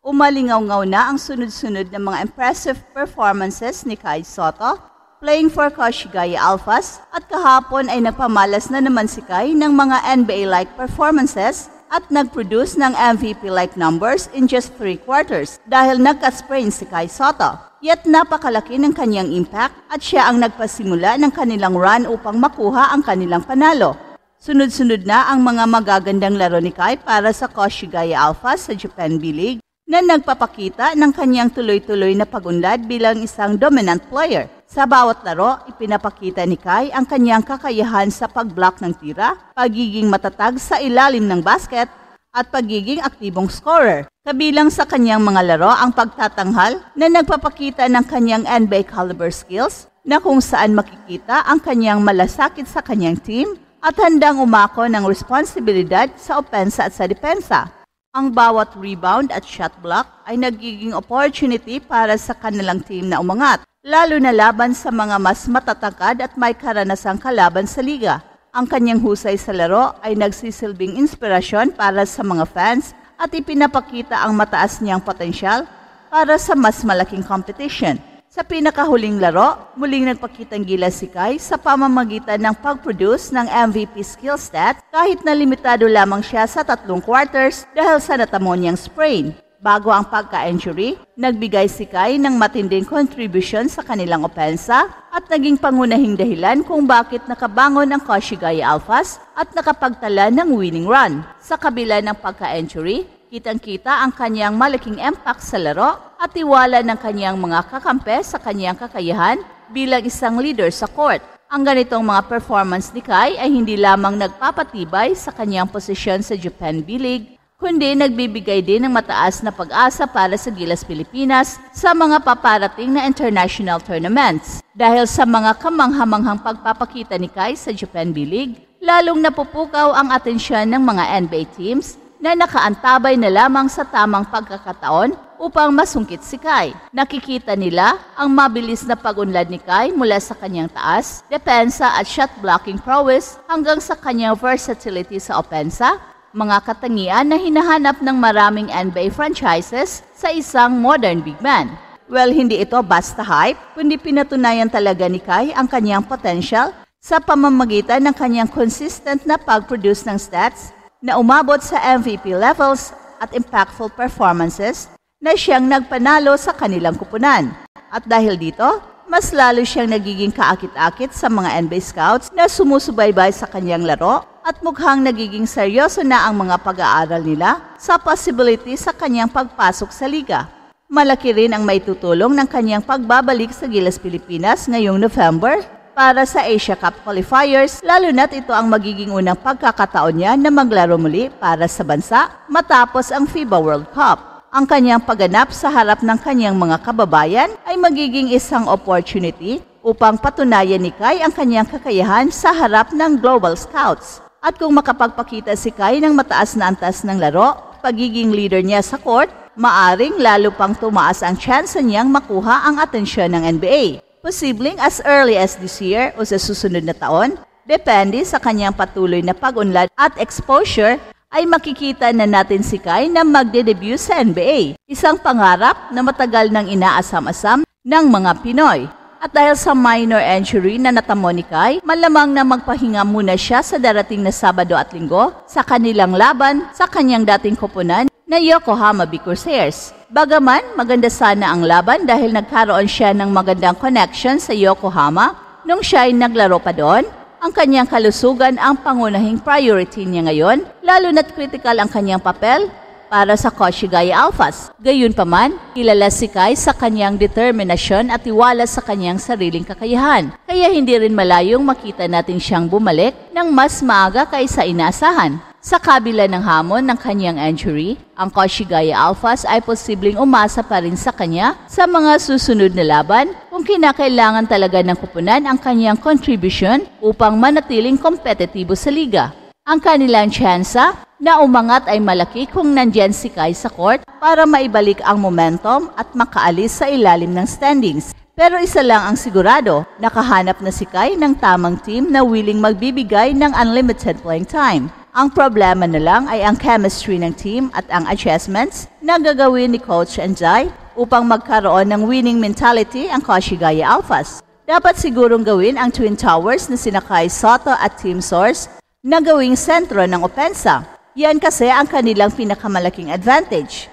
Umalingaw-ngaw na ang sunod-sunod na mga impressive performances ni Kai Sotto, playing for Koshigaya Alphas, at kahapon ay nagpamalas na naman si Kai ng mga NBA-like performances at nag-produce ng MVP-like numbers in just 3 quarters dahil nagka-sprain si Kai Sotto. Yet napakalaki ng kanyang impact at siya ang nagpasimula ng kanilang run upang makuha ang kanilang panalo. Sunod-sunod na ang mga magagandang laro ni Kai para sa Koshigaya Alphas sa Japan B-League na nagpapakita ng kanyang tuloy-tuloy na pag-unlad bilang isang dominant player. Sa bawat laro, ipinapakita ni Kai ang kanyang kakayahan sa pag-block ng tira, pagiging matatag sa ilalim ng basket, at pagiging aktibong scorer. Kabilang sa kanyang mga laro ang pagtatanghal na nagpapakita ng kanyang NBA caliber skills na kung saan makikita ang kanyang malasakit sa kanyang team at handang umako ng responsibilidad sa opensa at sa depensa. Ang bawat rebound at shot block ay nagiging opportunity para sa kanilang team na umangat, lalo na laban sa mga mas matatangkad at may karanasang kalaban sa liga. Ang kanyang husay sa laro ay nagsisilbing inspirasyon para sa mga fans at ipinapakita ang mataas niyang potensyal para sa mas malaking competition. Sa pinakahuling laro, muling nagpakitang gilas si Kai sa pamamagitan ng pag-produce ng MVP skill stats kahit na limitado lamang siya sa 3 quarters dahil sa natamo niyang sprain. Bago ang pagka-injury, nagbigay si Kai ng matinding contribution sa kanilang opensa at naging pangunahing dahilan kung bakit nakabangon ang Koshigaya Alphas at nakapagtala ng winning run. Sa kabila ng pagka-injury, kitang-kita ang kanyang malaking impact sa laro at tiwala ng kanyang mga kakampi sa kanyang kakayahan bilang isang leader sa court. Ang ganitong mga performance ni Kai ay hindi lamang nagpapatibay sa kanyang posisyon sa Japan B-League, kundi nagbibigay din ng mataas na pag-asa para sa Gilas Pilipinas sa mga paparating na international tournaments. Dahil sa mga kamanghamanghang pagpapakita ni Kai sa Japan B-League, lalong napupukaw ang atensyon ng mga NBA teams na nakaantabay na lamang sa tamang pagkakataon upang masungkit si Kai. Nakikita nila ang mabilis na pag-unlad ni Kai mula sa kanyang taas, depensa at shot blocking prowess hanggang sa kanyang versatility sa opensa, mga katangian na hinahanap ng maraming NBA franchises sa isang modern big man. Well, hindi ito basta hype, kundi pinatunayan talaga ni Kai ang kanyang potential sa pamamagitan ng kanyang consistent na pag-produce ng stats na umabot sa MVP levels at impactful performances na siyang nagpanalo sa kanilang kupunan. At dahil dito, mas lalo siyang nagiging kaakit-akit sa mga NBA scouts na sumusubaybay sa kanyang laro at mukhang nagiging seryoso na ang mga pag-aaral nila sa possibility sa kanyang pagpasok sa liga. Malaki rin ang maitutulong ng kanyang pagbabalik sa Gilas Pilipinas ngayong November para sa Asia Cup qualifiers, lalo na't ito ang magiging unang pagkakataon niya na maglaro muli para sa bansa matapos ang FIBA World Cup. Ang kanyang pagganap sa harap ng kanyang mga kababayan ay magiging isang opportunity upang patunayan ni Kai ang kanyang kakayahan sa harap ng global scouts. At kung makapagpakita si Kai ng mataas na antas ng laro, pagiging leader niya sa court, maaring lalo pang tumaas ang chance niyang makuha ang atensyon ng NBA. Posibleng as early as this year o sa susunod na taon, depende sa kanyang patuloy na pag-unlad at exposure, ay makikita na natin si Kai na magde-debut sa NBA. Isang pangarap na matagal nang inaasam-asam ng mga Pinoy. At dahil sa minor injury na natamo ni Kai, malamang na magpahinga muna siya sa darating na Sabado at Linggo sa kanilang laban sa kanyang dating koponan na Yokohama B. Corsairs. Bagaman, maganda sana ang laban dahil nagkaroon siya ng magandang connection sa Yokohama nung siya ay naglaro pa doon, ang kanyang kalusugan ang pangunahing priority niya ngayon, lalo na't critical ang kanyang papel para sa Koshigaya Alphas. Gayunpaman, kilala si Kai sa kanyang determinasyon at tiwala sa kanyang sariling kakayahan, kaya hindi rin malayong makita natin siyang bumalik ng mas maaga kaysa inaasahan. Sa kabila ng hamon ng kanyang injury, ang Koshigaya Alphas ay posibleng umasa pa rin sa kanya sa mga susunod na laban kung kinakailangan talaga ng kupunan ang kanyang contribution upang manatiling kompetitibo sa liga. Ang kanilang tsansa na umangat ay malaki kung nandyan si Kai sa court para maibalik ang momentum at makaalis sa ilalim ng standings. Pero isa lang ang sigurado, nakahanap na si Kai ng tamang team na willing magbibigay ng unlimited playing time. Ang problema na lang ay ang chemistry ng team at ang adjustments na gagawin ni Coach Anzai upang magkaroon ng winning mentality ang Koshigaya Alphas. Dapat sigurong gawin ang Twin Towers na sina Kai Soto at Team Source na gawing sentro ng opensa. Yan kasi ang kanilang pinakamalaking advantage.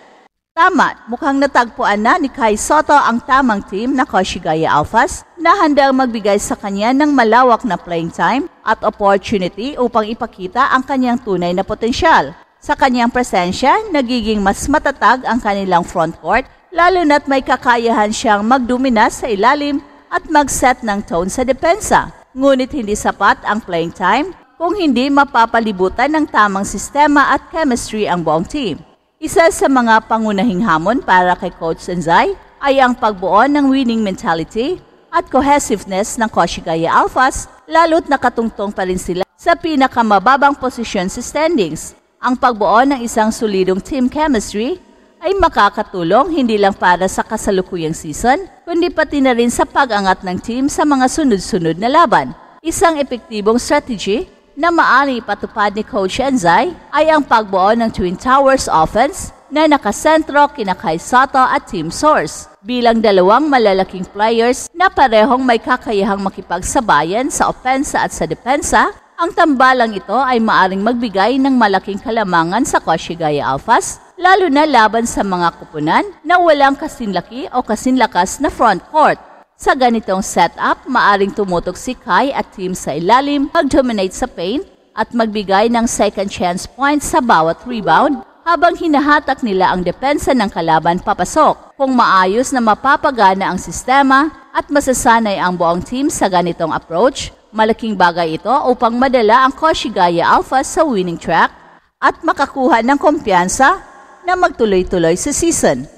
Tama, mukhang natagpuan na ni Kai Soto ang tamang team na Koshigaya Alphas na handang magbigay sa kanya ng malawak na playing time at opportunity upang ipakita ang kanyang tunay na potensyal. Sa kanyang presensya, nagiging mas matatag ang kanilang front court lalo na't may kakayahan siyang magdomina sa ilalim at mag-set ng tone sa depensa. Ngunit hindi sapat ang playing time kung hindi mapapalibutan ng tamang sistema at chemistry ang buong team. Isa sa mga pangunahing hamon para kay Coach Anzai ay ang pagbuo ng winning mentality at cohesiveness ng Koshigaya Alphas lalo't nakatungtong pa rin sila sa pinakamababang posisyon sa standings. Ang pagbuo ng isang solidong team chemistry ay makakatulong hindi lang para sa kasalukuyang season, kundi pati na rin sa pag-angat ng team sa mga sunod-sunod na laban. Isang epektibong strategy na maaari ipatupad ni Coach Anzai ay ang pagbuo ng Twin Towers offense na nakasentro kina Kai Soto at Team Source bilang dalawang malalaking players na parehong may kakayahang makipagsabayan sa opensa at sa depensa. Ang tambalang ito ay maaring magbigay ng malaking kalamangan sa Koshigaya Alphas, lalo na laban sa mga kupunan na walang kasinlaki o kasinlakas na front court. Sa ganitong setup, maaring tumutok si Kai at team sa ilalim, mag-dominate sa paint at magbigay ng second chance points sa bawat rebound habang hinahatak nila ang depensa ng kalaban papasok. Kung maayos na mapapagana ang sistema at masasanay ang buong team sa ganitong approach, malaking bagay ito upang madala ang Koshigaya Alphas sa winning track at makakuha ng kumpiyansa na magtuloy-tuloy sa season.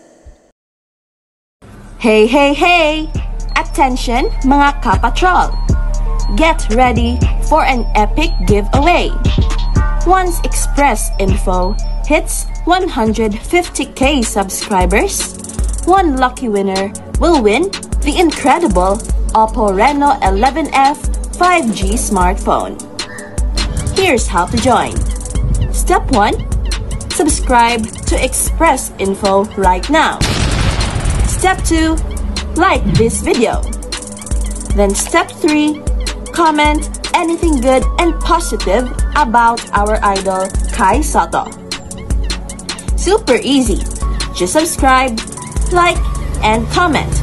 Hey, hey, hey! Attention mga kapatrol! Get ready for an epic giveaway! Once Express Info hits 150k subscribers, one lucky winner will win the incredible Oppo Reno 11F 5G smartphone. Here's how to join. Step 1. Subscribe to Express Info right now. Step 2. Like this video. Then step 3, comment anything good and positive about our idol Kai Soto. Super easy. Just subscribe, like, and comment.